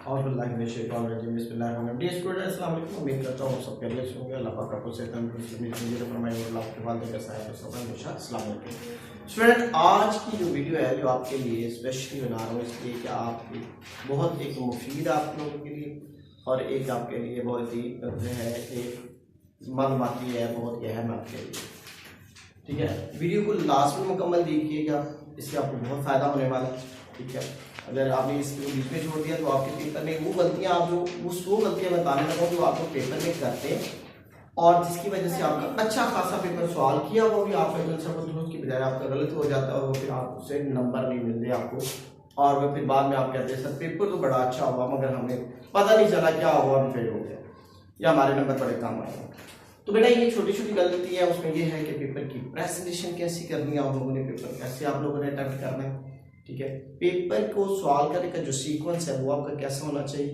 और dear student अस्सलाम वालेकुम। उम्मीद करता हूँ सब खैरियत से होंगे। अल्लाह पाक आपको सेहत तंदुरुस्ती फरमाए और आपके वालिदैन का सहायता सब हमेशा अस्सलाम वालेकुम। स्टूडेंट, आज की जो वीडियो है जो आपके लिए स्पेशली बना रहा हूँ इसलिए कि आप बहुत एक मुफीद आप लोगों के लिए और एक आपके लिए बहुत ही जो है एक मालूमाती है, बहुत ही अहम आपके लिए। ठीक है, वीडियो को लास्ट में मुकम्मल देखिएगा, इससे आपको बहुत फ़ायदा होने वाला है। ठीक है, अगर आपने इसको बीच में छोड़ दिया तो आपके पेपर में वो गलतियां आप जो वो गलतियां बताने लगा जो आप लोग पेपर में करते हैं और जिसकी वजह से आपका अच्छा खासा पेपर सवाल किया वो भी आपका आंसर को दुरुस्त की बजाय आपका गलत हो जाता है और फिर आप उससे नंबर नहीं मिलते आपको और वो फिर बाद में आप कहते हैं सर पेपर तो बड़ा अच्छा हुआ मगर हमें पता नहीं चला क्या हुआ, हम फेल हो गया या हमारे नंबर बड़े कम आए। तो बेटा ये छोटी छोटी गलती है, उसमें ये है कि पेपर की प्रेजेंटेशन कैसी करनी है, आप लोगों ने पेपर कैसे आप लोगों ने अटेम्प्ट करना है। ठीक है, पेपर को सॉल्व करने का जो सीक्वेंस है वो आपका कैसा होना चाहिए,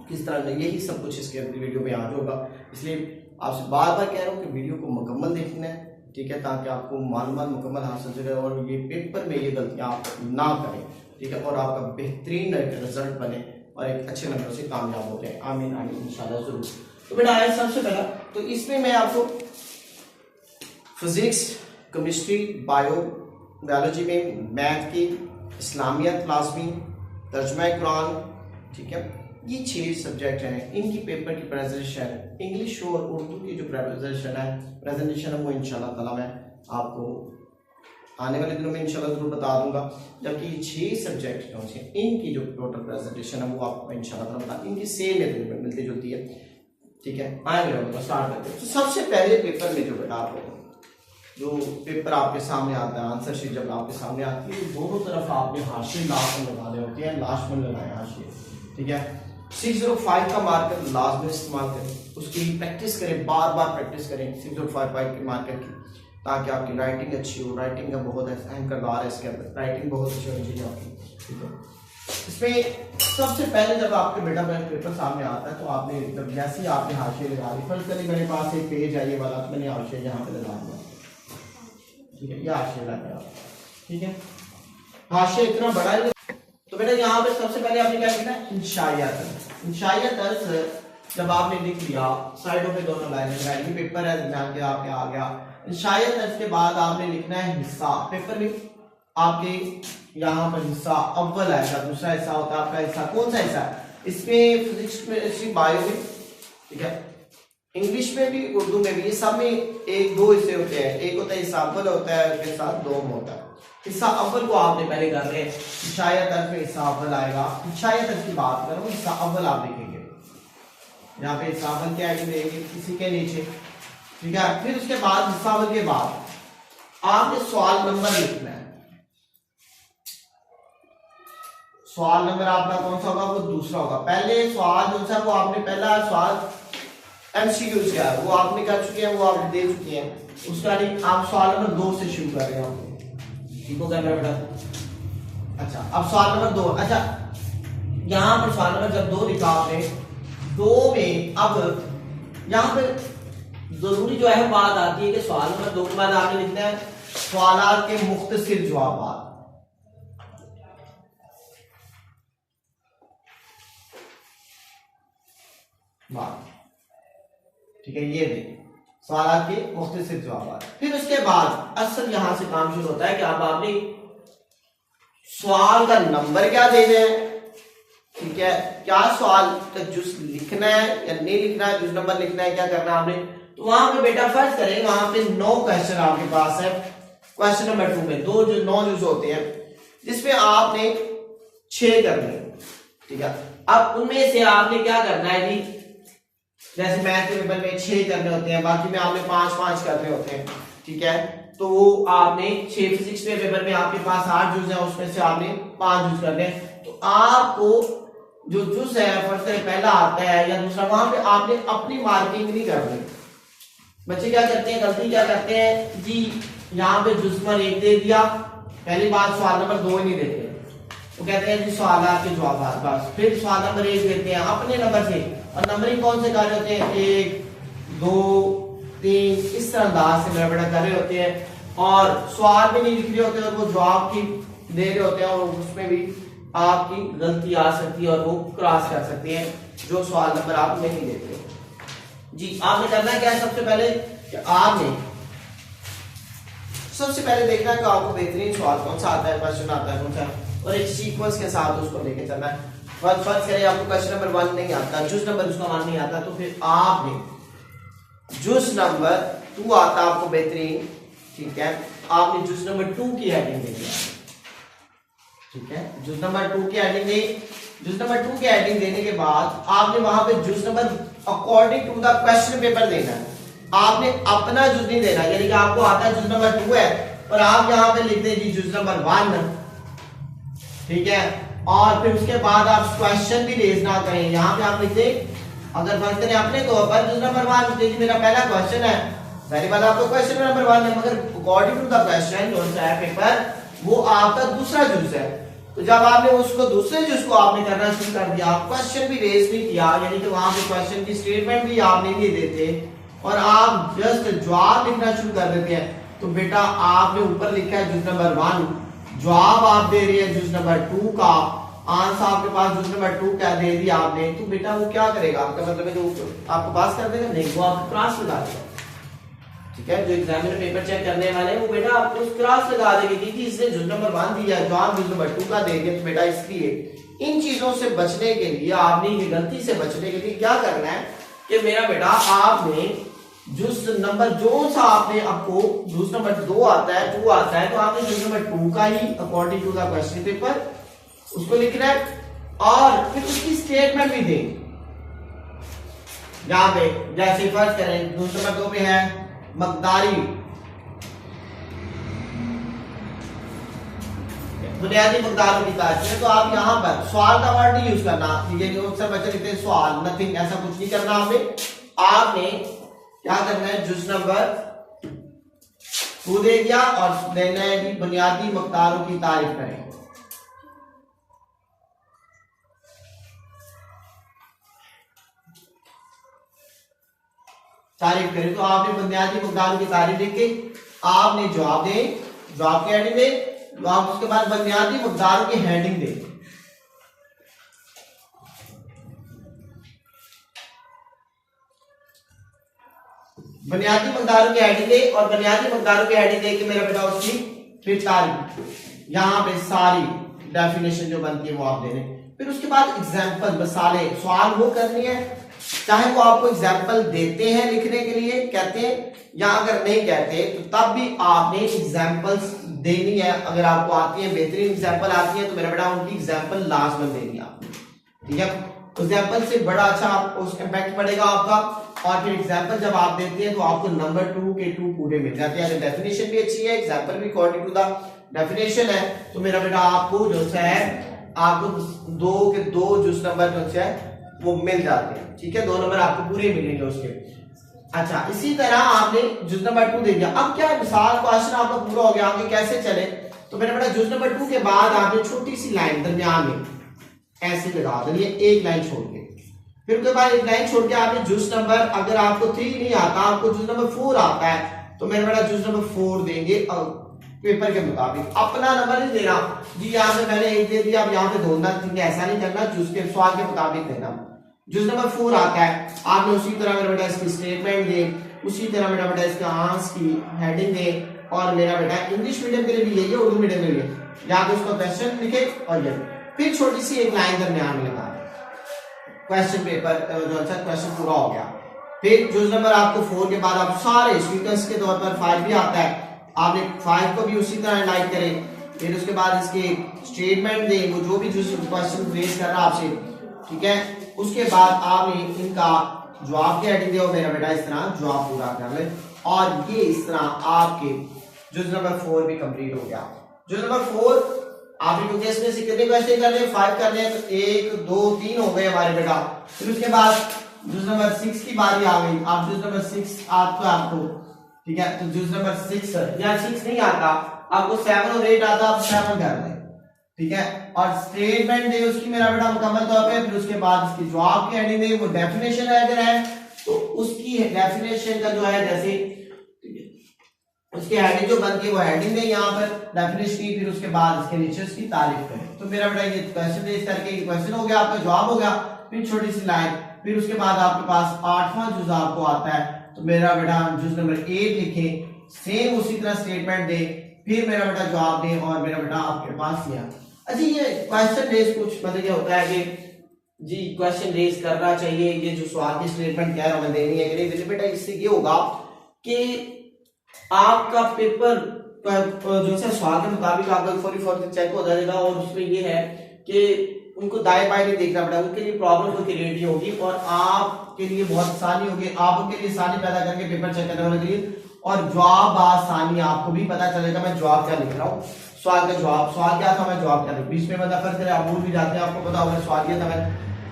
किस तरह का, यही सब कुछ इसके वीडियो में आज होगा। इसलिए आपसे बार बार कह रहा हूँ कि वीडियो को मुकम्मल देखना है। ठीक है, ताकि आपको मालूमात मुकम्मल हासिल हो और ये पेपर में ये गलतियाँ आप ना करें। ठीक है, और आपका बेहतरीन रिजल्ट बने और एक अच्छे नंबर से कामयाब हो जाए। आमीन आमीन इंशाल्लाह जरूर। तो बेटा आए सबसे पहला तो इसमें मैं आपको फिजिक्स, केमिस्ट्री, बायोलॉजी में मैथ की, इस्लामियत लाजमी, तर्जुमा कुरान, ठीक है, ये 6 सब्जेक्ट हैं। इनकी पेपर की प्रेजेंटेशन इंग्लिश और उर्दू की जो प्रेजेंटेशन है वो इंशाल्लाह ताला मैं आपको आने वाले दिनों में इंशाल्लाह जरूर बता दूंगा। जबकि ये 6 सब्जेक्ट जो हैं इनकी जो टोटल प्रेजेंटेशन है वो आपको इंशाल्लाह ताला बता, इनकी सेम है, मिलती जुलती है। ठीक है, आए मेरा स्टार्ट करते हैं। तो सबसे पहले पेपर में जो बेटा आपको जो पेपर आपके सामने आता है, आंसर शीट जब आपके सामने आती है दोनों तरफ आपने हाशिए लास्ट में लगाने होते हैं, लास्ट में लगाए हाशिए। ठीक है, 605 का मार्कर लास्ट में इस्तेमाल करें, उसकी प्रैक्टिस करें, बार बार प्रैक्टिस करें 605 के मार्कर की, ताकि आपकी राइटिंग अच्छी हो। राइटिंग का बहुत अहम किरदार है इसके अंदर, राइटिंग बहुत अच्छी होनी चाहिए आपकी। ठीक है, इसमें सबसे पहले जब आपके बेटा पेपर सामने आता है तो आपने जब जैसे ही आपने हाशिए लगा दी, फर्स्ट करिए मेरे पास एक पेज है ये वाला, तो मैंने हाशिए यहाँ पे लगा दिया। ठीक है, ये हाशिया लगा आप। ठीक है, हाशिया इतना बड़ा है तो बेटा यहाँ पे सबसे पहले आपने क्या लिखना है, इंशाइया तर्ज। इंशाइया तर्ज जब आपने लिख लिया, साइडों पे दोनों लाइन लगाएंगे, पेपर है ध्यान के आपके आ गया। इंशाइया तर्ज के बाद आपने लिखना है हिस्सा। पेपर में आपके यहाँ पर हिस्सा अव्वल आएगा, दूसरा हिस्सा होता है आपका हिस्सा। कौन सा हिस्सा है इसमें, फिजिक्स में, बायो में, ठीक है, इंग्लिश में भी, उर्दू में भी, ये सब में एक दो हिस्से होते हैं। एक होता है हिस्सा अव्वल होता है, उसके साथ दो होता है। हिस्सा अव्वल को आपने पहले कर रहे हैं, इंशाइया तर्ज में हिस्सा अव्वल आएगा। इंशाइया तर्ज की बात करो, हिस्सा अव्वल आप लिखेंगे, यहाँ पे हिस्सा अव्वल क्या है किसी के नीचे। ठीक है, फिर उसके बाद हिस्सा अव्वल के बाद आपने सवाल नंबर लिखना है। सवाल नंबर आपका कौन सा होगा, वो दूसरा होगा। पहले सवाल जो सा वो आपने पहला सवाल एमसीक्यूज क्या है वो आपने कर चुके हैं, वो आप दे चुके हैं। उसका आप सवाल नंबर 2 से शुरू कर रहे हैं, ठीक हो गया बेटा। अच्छा, अब सवाल नंबर 2, अच्छा यहाँ पर सवाल नंबर जब 2 लिखा आपने, 2 में अब यहाँ पे जरूरी जो है बात आती है कि सवाल नंबर 2 के बाद आपने लिखना है सवालात के मुख्तसर जवाब। ठीक है, ये देखिए सवाल के मुख्तसर जवाब। फिर उसके बाद असल यहां से काम शुरू होता है कि अब आपने सवाल का नंबर क्या देना है। ठीक है, क्या सवाल का जुज लिखना है या नहीं लिखना है, जुज नंबर लिखना है, क्या करना है आपने। तो वहां पे बेटा फर्ज करें, वहां पे 9 क्वेश्चन आपके पास है। क्वेश्चन नंबर 2 में 9 जुज होते हैं, जिसमें आपने 6 करने। ठीक है, अब उनमें से आपने क्या करना है जी, जैसे मैथ के पेपर में 6 करने होते हैं, बाकी में आपने 5-5 करने होते हैं। ठीक है, तो वो आपने 6, फिजिक्स में पेपर में आपके पास 8 जुज है, उसमें से आपने 5 जुज करने। तो आपको जो जुज है फर्स्ट पहला आता है या दूसरा, वहां पे आपने अपनी मार्किंग नहीं करनी। बच्चे क्या करते हैं, गलती क्या करते हैं जी, यहाँ पे जुज नंबर 1 दे दिया, पहली बात सवाल नंबर 2 नहीं देते, वो कहते हैं जी सवाल के जवाब बस। फिर सवाल नंबर 1 देते हैं अपने नंबर से, और नंबरिंग कौन से कार्य होते हैं, 1 2 3 इस तरह अंदाज से मेरा बेटा कर रहे होते हैं, और सवाल भी नहीं लिख रहे होते और वो जवाब की दे रहे होते हैं, और उसमें भी आपकी गलती आ सकती है और वो क्रॉस कर सकते हैं जो सवाल नंबर आप नहीं देते। जी आपने करना है क्या है, सबसे पहले कि आपने सबसे पहले देखना है कि आपको बेहतरीन सवाल कौन सा आता है, क्वेश्चन आता है कौन सा, और एक सीक्वेंस के साथ उसको लेके चलना है। फर्स्ट करें आपको क्वेश्चन नंबर 1 नहीं आता, जुज नंबर उसका 1 नहीं आता, तो फिर आपने जुज नंबर 2 आता आपको बेहतरीन, ठीक है, आपने जुज नंबर 2 की हेडिंग देनी है, ठीक है, जुज नंबर 2 की हेडिंग दी। जुज नंबर 2 की हेडिंग देने के बाद आपने वहां पे जुज number according to the question paper देना है, आपने अपना जुज नहीं देना, यानी कि आपको आता है जुज नंबर 2 है और आप यहां पे लिख दें जी जुज नंबर 1, ठीक है, और फिर उसके बाद आप क्वेश्चन भी रेज ना करें, यहां पे आप लिख दें, अगर फर्ज करें अपने तौर पर जुज नंबर 1 देखिए मेरा पहला क्वेश्चन है, पहली बात आपको क्वेश्चन नंबर 1 है, मगर अकॉर्डिंग टू द क्वेश्चन जो सा है पेपर वो आपका दूसरा जुज है। तो जब आपने उसको दूसरे जुज को आपने करना शुरू कर दिया, क्वेश्चन भी रेज नहीं किया, यानी कि वहां पे क्वेश्चन की स्टेटमेंट भी आप नहीं देते और आप जस्ट जवाब लिखना शुरू कर देते हैं, तो बेटा आपने ऊपर लिखा है जुज नंबर 1, जवाब आप दे रही है जुज नंबर 2 का, आंसर आपके पास जुज नंबर 2 क्या दे दिया आपने, तो बेटा वो क्या करेगा, आपका मतलब है कि आपको पास कर देगा नहीं, वो आपको क्रॉस लगा देगा, ठीक है, जो एग्जामिनर पेपर चेक करने वाले हैं वो बेटा आपको उस क्रॉस लगा देंगे क्योंकि इसने जुज नंबर 1 दिया है, जवाब जुज नंबर 2 का देंगे, तो बेटा इसलिए इन चीजों से बचने के लिए आपने ये गलती से बचने के लिए क्या करना है कि मेरा बेटा आपने जुज नंबर जो सा आपने आपको जुज नंबर 2 आता है 2 आता है, तो आपने जुज नंबर 2 का ही according to the question paper उसको लिखना है और फिर उसकी स्टेटमेंट भी दें। यहां पे जैसे फर्ज करें जुज नंबर 2 पे है मकदारी बुनियादी मकदारों की तारीफ, तो आप यहां पर सवाल का वर्ड नहीं यूज करना, ठीक है, अक्सर बच्चे लिखते हैं सवाल, नथिंग, ऐसा कुछ नहीं करना आपने क्या करना है, जुज नंबर 2 दे दिया और देना है कि बुनियादी मकदारों की तारीफ करें, तारीफ करें, तो आपने बुनियादी मकदारों की तारीफ लिख के आपने जवाब दे, जवाब की हेडिंग दे, आप उसके बाद बुनियादी मकदारों की हेडिंग दे, बुनियादी मकदारों की हेडिंग दे और बुनियादी मकदारों की हेडिंग दे के मेरा बेटा उसकी फिर तारीफ, यहां पे सारी डेफिनेशन जो बनती है वो आप दे दें, फिर उसके बाद एग्जांपल मिसालें सवाल वो करनी है, चाहे वो आपको एग्जाम्पल देते हैं लिखने के लिए कहते हैं या अगर नहीं कहते तो तब भी आपने एग्जाम्पल्स देनी है, अगर आपको आती है बेहतरीन एग्जाम्पल आती है तो मेरा बेटा उनकी एग्जाम्पल लास्ट में देनी है आपने, ठीक है, एग्जाम्पल से बड़ा अच्छा आपको इम्पैक्ट पड़ेगा आपका, और फिर एग्जाम्पल जब आप देते हैं तो आपको नंबर 2 के 2 पूरे मिल जाते हैं, डेफिनेशन भी अच्छी है, एग्जाम्पल भी अकॉर्डिंग टू द डेफिनेशन है, तो मेरा बेटा आपको जो है आपको 2 के 2 जुज नंबर जो है वो मिल जाते हैं, ठीक है, 2 नंबर आपको पूरे मिलेंगे उसके। अच्छा इसी तरह आपने जुज नंबर 2 दे दिया, अब क्या मिसाल क्वेश्चन आपका पूरा हो गया, आगे कैसे चले, तो मेरा बेटा जुज नंबर 2 के बाद आपने छोटी सी लाइन दरमियान में ऐसे लगा देनी है, एक लाइन छोड़ के, फिर उसके बाद एक लाइन छोड़ के आपने जुज नंबर, अगर आपको 3 नहीं आता आपको जुज नंबर 4 आता है तो मेरा बेटा जुज नंबर 4 देंगे और पेपर के मुताबिक, अपना नंबर नहीं देना जी, यहाँ से मैंने 1 दे दिया अब यहाँ पे 2 ना, ऐसा नहीं करना, जुज के सवाल के मुताबिक देना। जुज नंबर 4 आता है आपने उसी तरह मेरा बेटा इसकी स्टेटमेंट दे, उसी तरह मेरा बेटा इसका आंसर की हेडिंग दे, और मेरा बेटा इंग्लिश मीडियम के लिए भी यही है, उर्दू मीडियम के लिए या तो उसका क्वेश्चन लिखे और ये फिर छोटी सी एक लाइन दरमियान में लगा, क्वेश्चन पेपर जो अच्छा क्वेश्चन पूरा हो गया। फिर जुज नंबर आपको 4 के बाद आप सारे सीक्वेंस के तौर पर 5 भी आता है, आपने 5 को भी उसी तरह लाइक करें, फिर उसके बाद इसके स्टेटमेंट दें, वो जो भी क्वेश्चन रेज कर रहा आपसे, ठीक है, उसके बाद आपने इनका जवाब की हेडिंग दे, मेरा बेटा इस तरह जवाब पूरा कर ले, और ये इस तरह आपके जुज नंबर 4 भी कंप्लीट हो गया। जुज नंबर 4 आपने क्योंकि इसमें से कितने क्वेश्चन करने हैं, 5 करने हैं, तो 1 2 3 हो गए हमारे बेटा। फिर उसके बाद जुज नंबर 6 की बारी आ गई, आप जुज नंबर 6 आपको ठीक है, तो जुज नंबर 6 या 6 नहीं आता आपको 7 और 8 आता, आप 7 कर दें, ठीक है, और स्टेटमेंट दे उसकी मेरा बेटा मुकम्मल तौर पे, फिर उसके बाद इसकी जवाब की हेडिंग दे, वो डेफिनेशन अगर है तो उसकी डेफिनेशन का जो है जैसे उसकी हेडिंग जो बनती है वो हेडिंग है यहाँ पर डेफिनेशन की, फिर उसके बाद इसके नीचे उसकी तारीफ करें। तो मेरा बेटा ये क्वेश्चन बेस करके क्वेश्चन हो गया, आपका जवाब हो गया, फिर छोटी सी लाइन, फिर उसके बाद आपके पास 8वां जुज आपको आता है। तो मेरा बेटा जुज नंबर 8 लिखे, सेम उसी तरह स्टेटमेंट दे, फिर मेरा बेटा जवाब दे, और मेरा बेटा आपके पास ये। अच्छा ये क्वेश्चन बेस कुछ मतलब क्या होता है कि जी क्वेश्चन रेज करना चाहिए, ये जो सवाल की स्टेटमेंट कह रहा हूं मैं देनी है कि नहीं बेटा, इससे ये होगा कि आपका पेपर जो है सवाल के मुताबिक आपका फौरी चेक हो जाएगा, और उसमें ये है कि उनको दाएं बाएं नहीं देखना पड़ेगा, उनके लिए प्रॉब्लम को क्रिएट नहीं होगी और आपके लिए बहुत आसानी होगी, आप उनके लिए आसानी पैदा करके पेपर चेक करने वाले के लिए, और जवाब आसानी आपको भी पता चलेगा मैं जवाब क्या लिख रहा हूँ, सवाल का जवाब, सवाल क्या था मैं जवाब क्या लिख, बीच में बंदा फर्क करे आप भूल भी जाते हैं, आपको पता होगा सवाल क्या था, मैं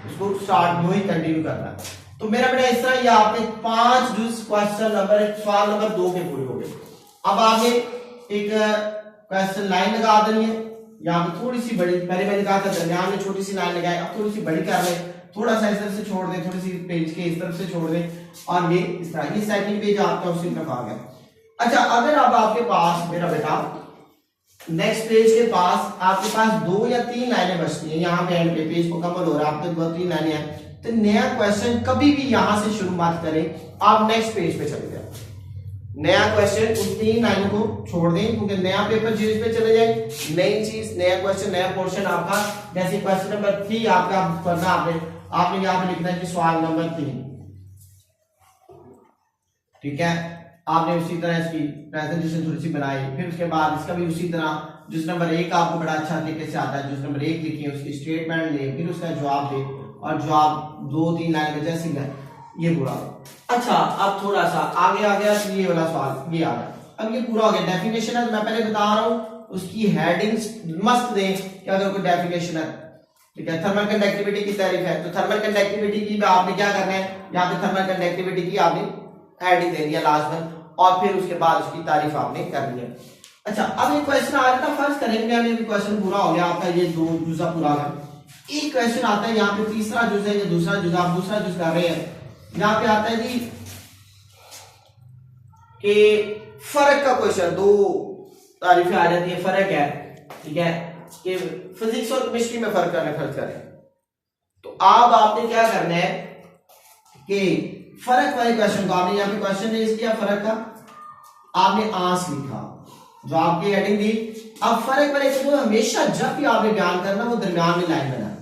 उसको स्टार्ट वही कंटिन्यू करना है। तो मेरा बेटा इस तरह ये आपके 5 जुज क्वेश्चन नंबर सवाल नंबर 2 के पूरे हो गए। अब आगे एक क्वेश्चन लाइन लगा देनी है, यहाँ पे थोड़ी सी बड़ी, पहले मैंने कहा था दरमियान में छोटी सी लाइन लगाए, अब थोड़ी सी बड़ी कर ले, थोड़ा सा इस तरफ से छोड़ दे, थोड़ी सी पेज के इस तरफ से छोड़ दे, और ये इस तरह, ये सेकंड पेज आपका उसी तरफ आ गया। अच्छा अगर अब आपके पास मेरा बेटा नेक्स्ट पेज के पास आपके पास 2 या 3 लाइनें बचती हैं, यहाँ पे एंड पे पेज मुकम्मल हो रहा है, आपके 2-3 लाइनें हैं, तो नया क्वेश्चन कभी भी यहां से शुरू मत करें, आप नेक्स्ट पेज पे चले जाए, नया क्वेश्चन उन 3 लाइनों को छोड़ दें, क्योंकि नया पेपर चीज पे चले जाए, नई चीज, नया क्वेश्चन, नया पोर्शन आपका, जैसे क्वेश्चन नंबर 3 आपका पढ़ना, आपने यहाँ पे लिखना है कि सवाल नंबर 3, ठीक है, आपने उसी तरह इसकी प्रेजेंटेशन थोड़ी सी बनाई, फिर उसके बाद इसका भी उसी तरह जुज नंबर 1 आपको बड़ा अच्छा तरीके से आता है, जुज नंबर 1 लिखिए, उसकी स्टेटमेंट ले, फिर उसका जवाब दे, और जवाब 2-3 लाइन में जैसे ये पूरा। अच्छा अब थोड़ा सा आगे आ गया, ये वाला सवाल ये आ गया, अब ये पूरा हो गया, डेफिनेशन है, मैं पहले बता रहा हूं उसकी हेडिंग्स मस्त दें कि अगर कोई डेफिनेशन है, ठीक है, थर्मल कंडक्टिविटी की तारीफ है, तो थर्मल कंडक्टिविटी की आपने क्या करना है, यहाँ पे थर्मल कंडक्टिविटी की आपने हेडिंग देनी है लास्ट में, और फिर उसके बाद उसकी तारीफ आपने करनी है। अच्छा अब एक क्वेश्चन आ रहा था, फर्स्ट करेंगे यानी क्वेश्चन पूरा हो गया आपका, ये 2 जुजा पूरा हो गया, एक क्वेश्चन आता है यहाँ पे तीसरा जुज है या दूसरा जुज, आप दूसरा जुज कर रहे हैं, यहाँ पे आता है जी कि फर्क का क्वेश्चन, 2 तारीफें आ जाती है, फर्क है, ठीक है, कि फिजिक्स और केमिस्ट्री में फर्क करें, तो अब आपने क्या करना है कि फर्क वाले क्वेश्चन को आपने यहाँ पे क्वेश्चन रेज किया, फर्क का आपने आंस लिखा, जो आपकी हेडिंग दी, अब फर्क वाले को हमेशा जब भी आपने बयान करना वो दरमियान में लाइन बनानी,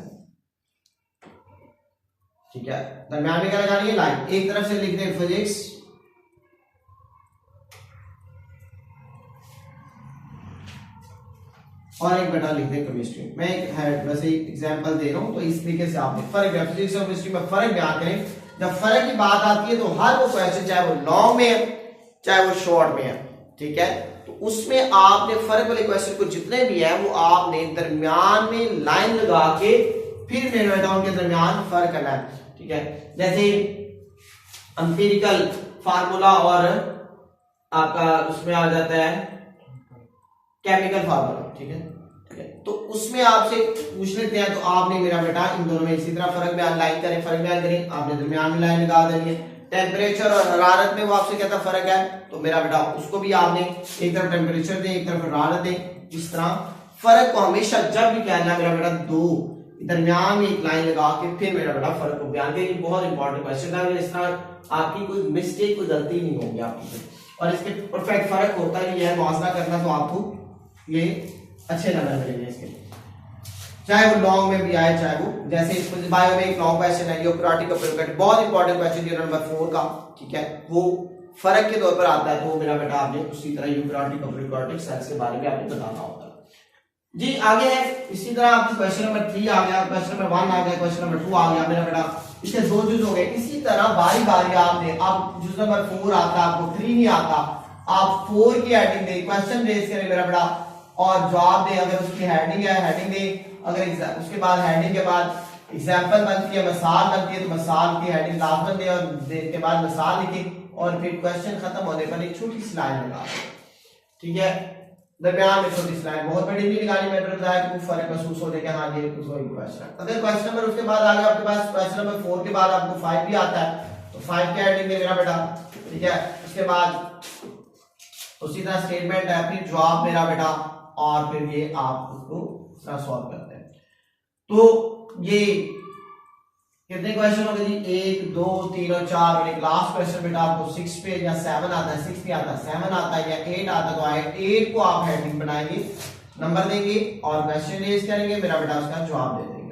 ठीक है, दरमियान में क्या लगानी है, लाइन, एक तरफ से लिख दें फिजिक्स और एक बेटा लिख दें केमिस्ट्री, मैं एक वैसे एग्जांपल दे रहा हूं, तो इस तरीके से आपने फर्क है, फिजिक्स और केमिस्ट्री में फर्क बयान करें, जब फर्क की बात आती है तो हर वो क्वेश्चन चाहे वो लॉन्ग में है चाहे वो शॉर्ट में है, ठीक है, तो उसमें आपने फर्क वाले क्वेश्चन को जितने भी है वो आपने दरमियान में लाइन लगा के फिर मेरे बेटा उनके दरमियान फर्क करना है, ठीक है, जैसे एम्पिरिकल फार्मूला और आपका उसमें आ जाता है केमिकल फार्मूला, ठीक है, तो उसमें आपसे पूछ लेते हैं, तो आपने मेरा बेटा इन दोनों में इसी तरह फर्क बयान लाइन करें, फर्क बयान करें, आपने दरमियान में लाइन लगा देनी है, टेम्परेचर और हरारत में वो आपसे कहता फर्क है, तो मेरा बेटा उसको भी आपने एक तरफ टेम्परेचर दें एक तरफ हरारत दें, इस तरह फर्क को हमेशा जब भी कहना है मेरा बेटा 2 दरमियान में एक लाइन लगा के फिर मेरा बेटा फर्क को बयान करें, बहुत इंपॉर्टेंट क्वेश्चन है, इस तरह आपकी कोई मिस्टेक कोई गलती नहीं होगी आपकी, और इसके परफेक्ट फर्क होता है ये है मुआवजा करना, तो आपको ये अच्छे नंबर मिलेंगे इसके, चाहे वो लॉन्ग में भी आए, चाहे वो जैसे बायो में एक लॉन्ग क्वेश्चन है यूकैरियोटिक प्रोकैरियोटिक, बहुत इंपॉर्टेंट क्वेश्चन है नंबर 4 का, ठीक है, वो फर्क के तौर पर आता है, तो वो मेरा बेटा आपने उसी तरह यूकैरियोटिक प्रोकैरियोटिक सेल्स के बारे में आपने बताना होता है जी। आगे है इसी तरह आपका क्वेश्चन नंबर 3 आ गया, क्वेश्चन नंबर 1 आ गया, क्वेश्चन नंबर 2 आ गया, मेरा बेटा इसके 2 जुज हो गए, इसी तरह बारी बारी आपने, अब जुज नंबर 4 आता है, आपको 3 नहीं आता, आप 4 की हेडिंग दे, क्वेश्चन रेज करें मेरा बेटा और जवाब दे, अगर उसकी हेडिंग है हेडिंग दे, अगर उसके बाद हेडिंग के बाद एग्जांपल बनती है, मिसाल बनती है, तो मिसाल की हेडिंग लाजमन दे, और के बाद मिसाल लिखे, और फिर क्वेश्चन खत्म होने पर एक छोटी सी लाइन लगा, ठीक है, दरमियान में छोटी सी लाइन, बहुत बड़ी नहीं लगानी, मैंने बताया कि कुछ फर्क महसूस हो जाएगा, हाँ ये कुछ वही क्वेश्चन। अगर क्वेश्चन नंबर उसके बाद आ गया आपके पास, क्वेश्चन नंबर 4 के बाद आपको 5 भी आता है, तो 5 की हेडिंग दे मेरा बेटा, ठीक है, उसके बाद उसी तरह स्टेटमेंट है, फिर जवाब मेरा बेटा, और फिर ये आप उसको सॉल्व करते हैं। तो ये कितने क्वेश्चन हो गए जी? 1 2 3 और 4, और एक लास्ट क्वेश्चन बेटा आपको 6 पे या 7 आता है, 6 पे आता है, 7 आता है या 8 आता है, तो आए 8 को आप हेडिंग बनाएंगे, नंबर देंगे और क्वेश्चन रेज करेंगे, मेरा बेटा उसका जवाब दे देंगे।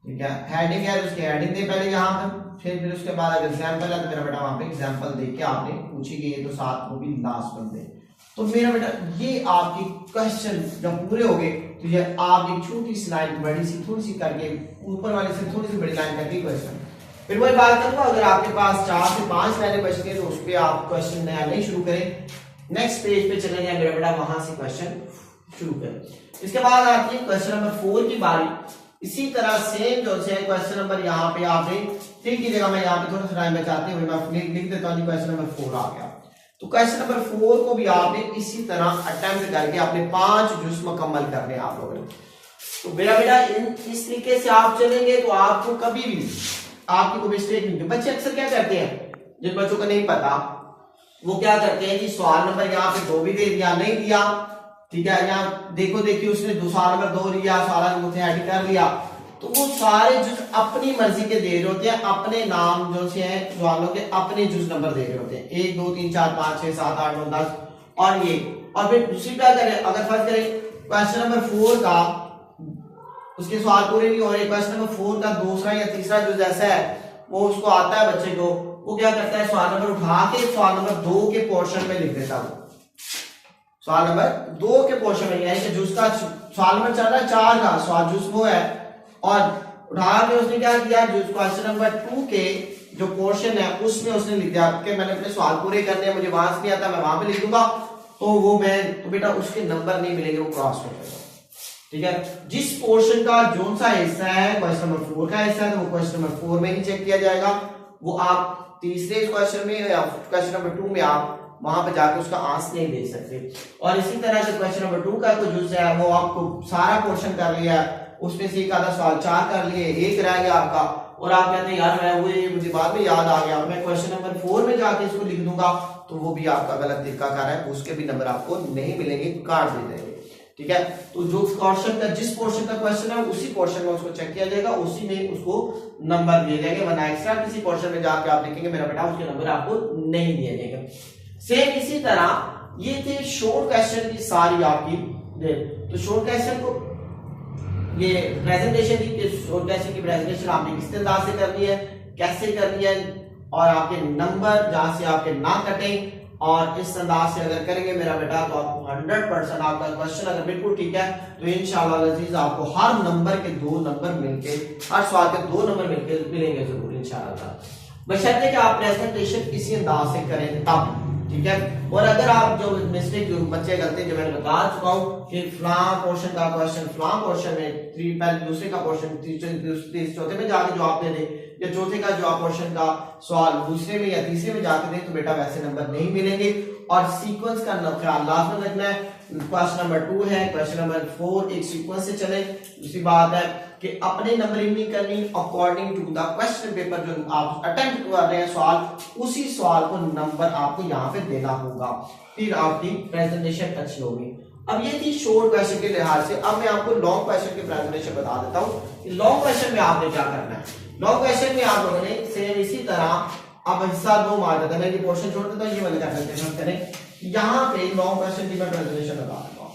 ठीक है, हेडिंग है तो उसकी हेडिंग दे पहले यहाँ पर, फिर उसके बाद अगर एग्जाम्पल है तो मेरा बेटा वहां पे एग्जाम्पल देख के आपने पूछी गई है तो साथ वो भी लास्ट में दे। तो मेरा बेटा ये आपकी क्वेश्चन जब पूरे हो गए तो ये आप एक छोटी सी लाइन बड़ी सी थोड़ी सी करके ऊपर वाले से थोड़ी सी बड़ी लाइन करके क्वेश्चन, फिर वही बात करूंगा, अगर आपके पास 4 से 5 लाइनें बच गई तो उस पर आप क्वेश्चन नया नहीं शुरू करें, नेक्स्ट पेज पे चले जाए मेरा बेटा, वहां से क्वेश्चन शुरू करें। इसके बाद आती है क्वेश्चन नंबर 4 की बारी। इसी तरह सेम जो है क्वेश्चन नंबर यहाँ पे आपने 3 की जगह मैं यहाँ पे थोड़ा सा टाइम बचाते हुए मैं लिख देता हूँ, क्वेश्चन नंबर 4 आ गया। तो क्वेश्चन नंबर 4 को भी आपने इसी तरह अटेम्प्ट करके अपने 5 जुज़ मुकम्मल करने आप लोगों ने। तो मेरा बेटा इस तरीके से आप चलेंगे तो आपको कभी भी आपकी कोई मिस्टेक नहीं। बच्चे अक्सर क्या करते हैं, जिन बच्चों को नहीं पता वो क्या करते हैं कि सवाल नंबर यहाँ पे 2 भी दे दिया, नहीं दिया, ठीक है, यहाँ देखो देखिए उसने सवाल नंबर 2 लिया, सवाल नंबर ऐड कर लिया, तो वो सारे जुज अपनी मर्जी के दे रहे होते हैं, अपने नाम जो से हैं सवालों के अपने जुज नंबर दे रहे होते हैं, 1 2 3 4 5 6 7 8 9 10 और ये। और फिर दूसरी क्या करें, अगर फर्ज करें क्वेश्चन नंबर 4 का उसके सवाल पूरे नहीं हो रहे, क्वेश्चन नंबर 4 का दूसरा या तीसरा जुज ऐसा है वो उसको आता है बच्चे को, वो क्या करता है सवाल नंबर उठा के सवाल नंबर 2 के पोर्शन में लिख देता है, सवाल नंबर 2 के पोर्शन में, यानी कि जुज का सवाल नंबर चल रहा है 4 का सवाल जुज वो है, और उठा के उसने क्या किया जुज क्वेश्चन नंबर 2 के जो पोर्शन है उसमें उसने लिख दिया कि मैंने अपने सवाल पूरे करने हैं, मुझे वहां से नहीं आता, मैं वहां पे लिख दूंगा, तो वो मैं तो बेटा उसके नंबर नहीं मिलेंगे, वो क्रॉस हो जाएगा। ठीक है, जिस पोर्शन का जोन सा हिस्सा है क्वेश्चन नंबर 4 का हिस्सा है तो वो क्वेश्चन नंबर 4 में ही चेक किया जाएगा, वो आप तीसरे क्वेश्चन में या क्वेश्चन नंबर 2 में आप वहां पे जाकर उसका आंसर नहीं दे सकते। और इसी तरह से क्वेश्चन नंबर 2 का कोई जुज है वो आपको सारा पोर्शन कर लिया, उसमें से एक आधा सवाल 4 कर लिए, एक रह गया आपका, और आप कहते हैं यार मैं वो मुझे बाद में याद आ गया, मैं क्वेश्चन नंबर 4 में जाके इसको लिख दूंगा, तो वो भी आपका गलत तरीका कर है, उसके भी नंबर आपको नहीं मिलेंगे, काट दे जाएंगे। ठीक है, तो जो पोर्शन का जिस पोर्शन का क्वेश्चन है उसी पोर्शन में उसको चेक किया जाएगा, उसी में उसको नंबर दिए जाएंगे, वरना एक्स्ट्रा किसी पोर्शन में जाके आप लिखेंगे मेरा बेटा उसके नंबर आपको नहीं दिए जाएंगे। सेम इसी तरह ये थे शॉर्ट क्वेश्चन की सारी आपकी तो शॉर्ट क्वेश्चन को ये प्रेजेंटेशन की शॉर्ट क्वेश्चन की प्रेजेंटेशन आपने किस अंदाज से करनी है, कैसे करनी है, और आपके नंबर जहां से आपके ना कटे, और इस अंदाज से अगर करेंगे मेरा बेटा तो आपको 100% आपका क्वेश्चन अगर बिल्कुल ठीक है तो इंशाल्लाह अजीज आपको हर नंबर के 2 नंबर मिलके, हर सवाल के 2 नंबर मिलके मिलेंगे जरूर इंशाल्लाह, बशर्ते कि आप प्रेजेंटेशन इसी अंदाज से करें तब। ठीक है, और अगर आप जो मिस्टेक जो बच्चे गलती जो मैंने बता चुका हूं कि फलां पोर्शन का क्वेश्चन फलां पोर्शन में पहले दूसरे का पोर्शन चौथे में जाके जवाब दे दे, या चौथे का जवाब पोर्शन का सवाल दूसरे में या तीसरे में जाके दे, तो बेटा वैसे नंबर नहीं मिलेंगे। और सीक्वेंस का ख्याल लाजमी रखना है, क्वेश्चन नंबर 2 है, क्वेश्चन नंबर 4 एक सीक्वेंस से चले। दूसरी बात है कि अपने नंबरिंग नहीं करनी, according to the question paper जो आप अटेम्प्ट कर रहे हैं सवाल, उसी सवाल को नंबर आपको यहाँ पे देना होगा, फिर आपकी प्रेजेंटेशन अच्छी होगी। अब ये थी शॉर्ट क्वेश्चन के लिहाज से। अब मैं आपको लॉन्ग क्वेश्चन की प्रेजेंटेशन बता देता हूँ। लॉन्ग क्वेश्चन में आपने क्या करना है, लॉन्ग क्वेश्चन में आप लोगों ने सेम इसी तरह अब हिस्सा 2 मार देता है, मैं ये पोर्शन छोड़ देता हूँ, ये वाले प्रेजेंटेशन करें। यहाँ पे लॉन्ग क्वेश्चन की मैं प्रेजेंटेशन बता देता हूँ।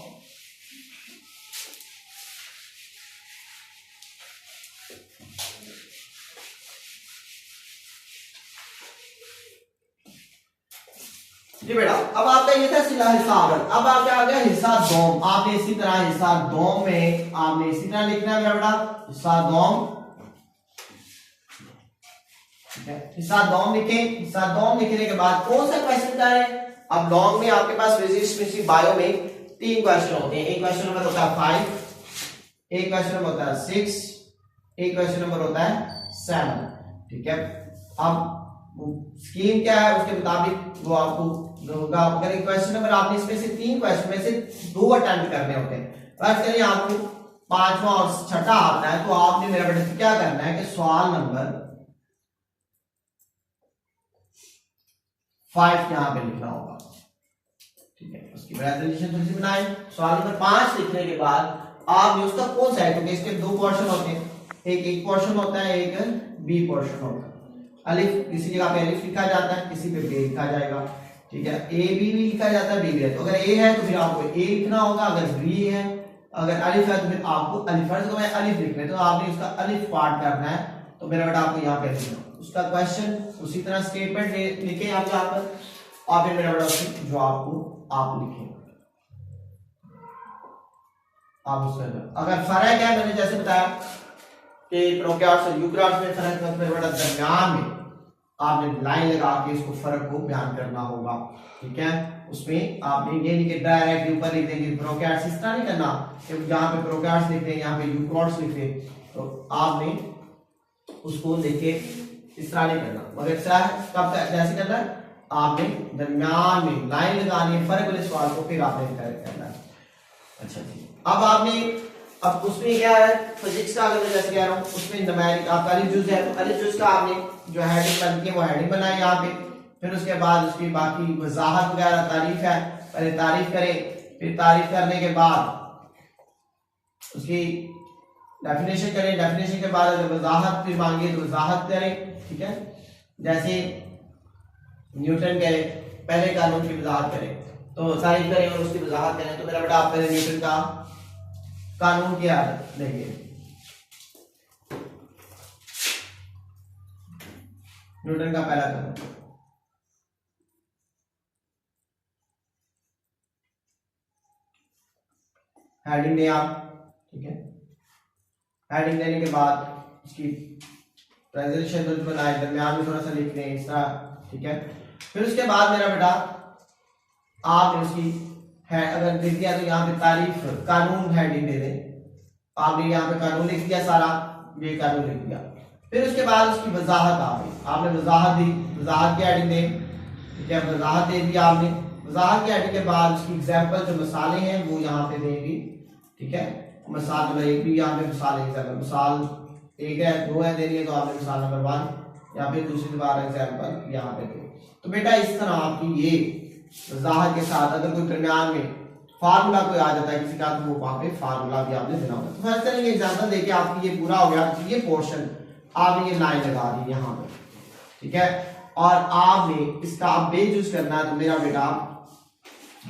जी बेटा, अब आपका ये था सिला हिस्सा, अब आपका आ गया हिस्सा 2। आपने इसी तरह हिस्सा 2 में आपने इसी तरह लिखना है बेटा, हिस्सा 2। हिस्सा 2 लिखे, हिस्सा 2 लिखने के बाद कौन सा क्वेश्चन का है। अब लॉन्ग में आपके पास फिजिक्स केमिस्ट्री बायो में 3 क्वेश्चन होते हैं, एक क्वेश्चन नंबर होता है 5, एक क्वेश्चन नंबर होता है 6, एक क्वेश्चन नंबर होता है 7। ठीक है, अब स्कीम क्या है उसके मुताबिक वो आपको होगा। अगर एक क्वेश्चन नंबर आपने इसमें से 3 क्वेश्चन में से 2 अटेम्प्ट करने होते हैं, फर्स्ट करिए आपको 5वां और 6ठा आता है, तो आपने मेरा बेटा क्या करना है कि सवाल नंबर 5 यहां पे लिखना होगा। ठीक है, उसकी रेजोल्यूशन थोड़ी सी बनाए। सवाल नंबर 5 लिखने के बाद आपने उसका कौन सा है, क्योंकि इसके दो पोर्शन होते हैं, एक पोर्शन होता है, एक बी पोर्शन होता है। अलिफ किसी जगह पे अलिफ लिखा जाता है, किसी पे बी लिखा जाएगा, ठीक है। ए बी भी लिखा जाता है, बी भी है। तो अगर ए है तो फिर आपको ए लिखना होगा, अगर बी है, अगर अलिफ है तो फिर आपको अलिफ, फर्ज को मैं अलिफ लिखना है तो आपने उसका अलिफ पार्ट करना है, तो मेरा बेटा आपको यहाँ पे लिखना है उसका क्वेश्चन, उसी तरह स्टेटमेंट लिखे आप यहाँ पर, और फिर मेरा बेटा उसकी जवाब को आप लिखें। आप उसका अगर फर्क है, मैंने जैसे बताया कि प्रोकैरियोट्स और यूकैरियोट्स में फर्क है, मेरा बेटा दरमियान में आपने लाइन लगा के इसको फर्क को बयान करना होगा, ठीक है। उसमें आपने ये नहीं कि डायरेक्ट ऊपर लिख देंगे प्रोकैरियोट्स, इस तरह नहीं करना कि यहाँ पे प्रोकैरियोट्स लिखते हैं, यहाँ पे यूकैरियोट्स लिखते हैं, तो आपने उसको लिखे इस तरह नहीं करना, मगर कब जैसे करना है, आपने दरमियान में लाइन लगानी है फर्क वाले सवाल को, फिर आपने करना है। अच्छा जी, अब आपने अब उसमें क्या है, फिजिक्स का अगर मैं जैसे कह रहा हूँ उसमें न्यूमेरिक आपका अलिफ जुज है, तो अलिफ जुज का आपने जो हेडिंग बनती है वो हेडिंग बनाए यहाँ पे, फिर उसके बाद उसकी बाकी वजाहत वगैरह तारीफ है, पहले तारीफ करें, फिर तारीफ करने के बाद उसकी डेफिनेशन करें, डेफिनेशन के बाद अगर वजाहत फिर मांगे तो वजाहत करें, ठीक है। जैसे न्यूटन के पहले कानून की वजाहत करें तो तारीफ करें और उसकी वजाहत करें, तो मेरा बेटा आप पहले न्यूटन का कानून क्या लेंगे, न्यूटन का पहला कानून, हेडिंग दें आप, ठीक है। हेडिंग देने के बाद उसकी प्रेजेंटेशन बनाए, दरमियान में थोड़ा सा लिख दें इस तरह, ठीक है। फिर उसके बाद मेरा बेटा आप उसकी है अगर लिख दिया तो यहाँ पे तारीफ कानून हेडिंग दे दें, आपने यहाँ पे कानून लिख दिया सारा, ये कानून लिख दिया। फिर उसके बाद उसकी वजाहत आ गई, आपने वजाहत दी, वजाहत की हेडिंग दें, ठीक है, वजाहत दे दी आपने। वजाहत की हेडिंग के बाद उसकी एग्जाम्पल जो मिसालें हैं वो यहाँ पे देंगी, ठीक है। मिसाल एक भी यहाँ पे मिसाल एग्जाम्पल, मिसाल एक है, दो है देनी है, तो आपने मिसाल नंबर 1 या फिर दूसरी बार एग्जाम्पल यहाँ पे दे। तो बेटा इस तरह आपकी ये वजाहत के साथ अगर कोई दरमियान में फार्मूला कोई आ जाता है किसी का, तो वो वहां पे फार्मूला भी आपने देना होगा। तो फर्स्ट तरह ये एग्जांपल देखिए आपकी ये पूरा हो गया, ये पोर्शन आपने ये लाइन लगा दी यहाँ पे, ठीक है। और आपने इसका आप बेस यूज करना है, तो मेरा बेटा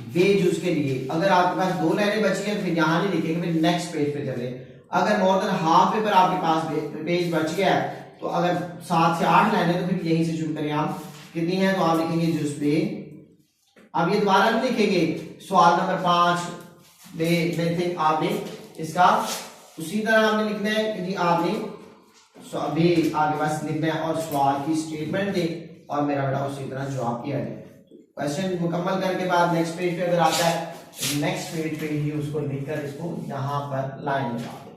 बेस यूज के लिए अगर आपके पास 2 लाइनें बची हैं तो फिर यहाँ नहीं लिखेंगे, फिर नेक्स्ट पेज पे चले। अगर मोर देन हाफ पेपर आपके पास पेज बच गया है, तो अगर 7 से 8 लाइनें तो फिर यहीं से शुरू करें आप, कितनी है तो आप लिखेंगे जिस पे, अब ये दोबारा नहीं लिखेंगे, सवाल नंबर 5 में आपने इसका उसी तरह आपने लिखना है कि जी आपने अभी आगे पास लिखना है और सवाल की स्टेटमेंट दे और मेरा बेटा उसी तरह जवाब किया जाए। क्वेश्चन मुकम्मल करने के बाद नेक्स्ट पेज पे अगर आता है, नेक्स्ट पेज पे ही उसको लिखकर इसको यहाँ पर लाइन लगा दो।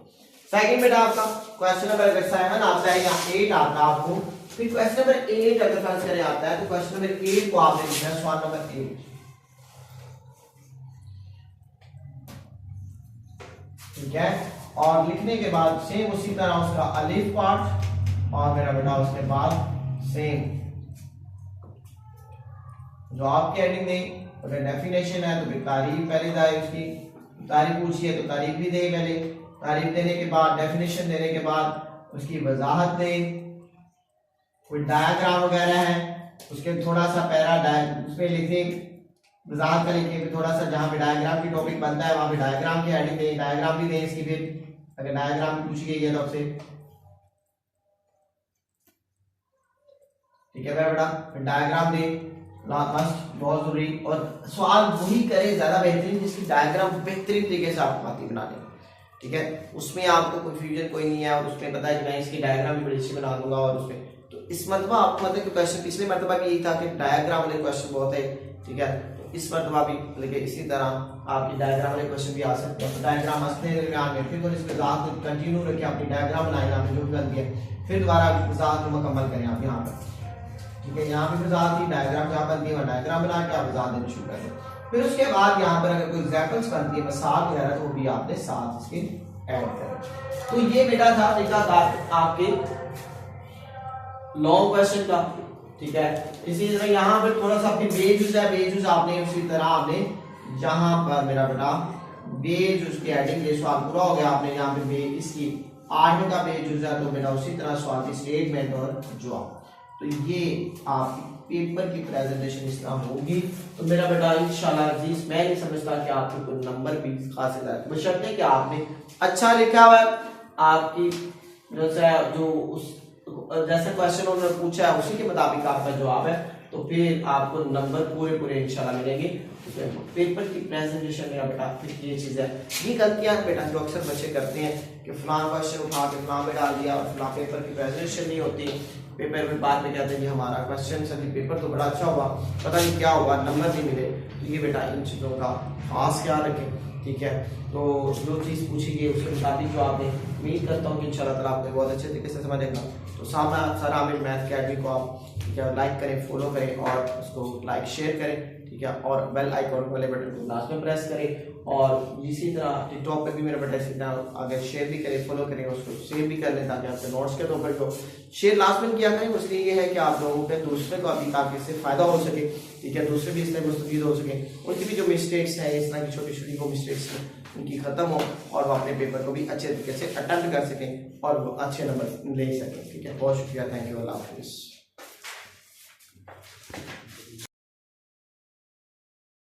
सेकंड बेटा आपका क्वेश्चन नंबर अगर 7 आता है या 8 आता है आपको, फिर क्वेश्चन नंबर 8 अगर फर्ज करें आता है, तो क्वेश्चन नंबर 8 को आपने लिखना है सवाल नंबर 8, ठीक है। और लिखने के बाद सेम उसी तरह उसका अलिफ पार्ट और मेरा बेटा उसके बाद सेम जो आपकी हेडिंग दें, अगर डेफिनेशन है तो फिर तारीफ पहले जाए, उसकी तारीफ पूछी है तो तारीफ भी दे, पहले तारीफ देने के बाद डेफिनेशन देने के बाद उसकी वजाहत दे, कोई डायग्राम वगैरह है उसके थोड़ा सा पैरा उसमें लिखे, वजाहत का लिखे, फिर थोड़ा सा जहाँ पे डायग्राम की टॉपिक बनता है वहां पे डायग्राम की हेडिंग दे, डायग्राम भी दे इसकी, फिर अगर डायग्राम पूछी गई है तो आपसे, ठीक है बेटा, फिर डायग्राम दे मस्ट बहुत जरूरी, और सवाल वही करे ज्यादा बेहतरीन जिसकी डायग्राम बेहतरीन तरीके से आपको आती बना ले, ठीक है। उसमें आपको कंफ्यूजन कोई नहीं है और उसमें पता है कि मैं इसकी डायग्राम भी बड़ी अच्छी बना दूंगा, और उसमें तो इस मरतबा आपको मतलब कि क्वेश्चन पिछले मरतबा भी यही था कि डायग्राम वाले क्वेश्चन बहुत है, ठीक है। तो इस मरतबा भी लेकिन इसी तरह आपकी डायग्राम वाले क्वेश्चन भी आ सकते हैं। तो डायग्राम हंसने दरमियान में फिर इसके वजाहत को कंटिन्यू रखें, अपनी डायग्राम बनाए यहाँ पे जो भी बनती है, फिर दोबारा वजाहत को मुकम्मल करें आप यहाँ पर, ठीक है। यहाँ पे वजाहत की डायग्राम जहाँ बनती है वहाँ डायग्राम बना के आप वजाहत देना शुरू करें। फिर उसके बाद यहाँ पर अगर कोई एग्जाम्पल्स बनती है मिसाल वगैरह, तो वो भी आपने साथ इसके ऐड करें। तो ये बेटा था आपके लॉन्ग क्वेश्चन का, ठीक है। इसी तरह यहाँ पर थोड़ा सा आपके बेजूज है, बेजूज आपने उसी तरह आपने यहाँ पर मेरा बेटा बेज उसकी हेडिंग ये सवाल पूरा हो गया। आपने यहाँ पे बेज इसकी 8 का पेज यूज है, तो बेटा उसी तरह सवाल की स्टेटमेंट और जवाब। तो ये आपकी पेपर की प्रेजेंटेशन इस तरह होगी। तो मेरा बेटा इंशाल्लाह अजीज, मैं नहीं समझता कि आपको कोई नंबर भी हासिल है, बशर्ते कि आपने अच्छा लिखा हुआ है, आपकी जो उस जैसे क्वेश्चन उन्होंने पूछा है उसी के मुताबिक आपका जवाब है, तो फिर आपको नंबर पूरे पूरे इंशाल्लाह मिलेंगे। पेपर की प्रेजेंटेशन मेरा बेटा फिर ये चीज़ है, ये गलतियां बेटा जो अक्सर बच्चे करते हैं कि फलां क्वेश्चन उठा के फलां में डाल दिया और फलां पेपर की प्रेजेंटेशन नहीं होती, पेपर में बाद में कहते हैं कि हमारा क्वेश्चन सर पेपर तो बड़ा अच्छा हुआ, पता नहीं क्या हुआ, नंबर नहीं मिले। तो ये बेटा इन चीज़ों का खास ख्याल रखें, ठीक है। तो जो चीज़ पूछी गई उसके मुताबिक जो आपने, उम्मीद करता हूँ कि इंशाल्लाह ताला आपको बहुत अच्छे तरीके से समझेगा। तो सर आमिर मैथ अकेडमी को आप ठीक है लाइक करें, फॉलो करें और उसको लाइक शेयर करें, ठीक है। और बेल आइकॉन वाले बटन को लास्ट में प्रेस करें, और इसी तरह टिकटॉक पे भी मेरा बेटा इसी तरह अगर शेयर भी करें, फॉलो करें, उसको सेव भी कर लें, ताकि आपके नोट्स के टॉपिक को शेयर लास्ट में किया करें। इसलिए ये है कि आप लोगों के दूसरे को अभी काफ़ी इससे फ़ायदा हो सके, ठीक है, दूसरे भी इसलिए मुस्तफ़ीद हो सके, उनकी भी जो मिस्टेक्स हैं इस तरह की छोटी छोटी वो मिस्टेक्स हैं उनकी ख़त्म हो, और वो अपने पेपर को भी अच्छे तरीके से अटेम्प्ट कर सकें और वो अच्छे नंबर ले सकें, ठीक है। बहुत शुक्रिया, थैंक यू, अल्लाह हाफिज़।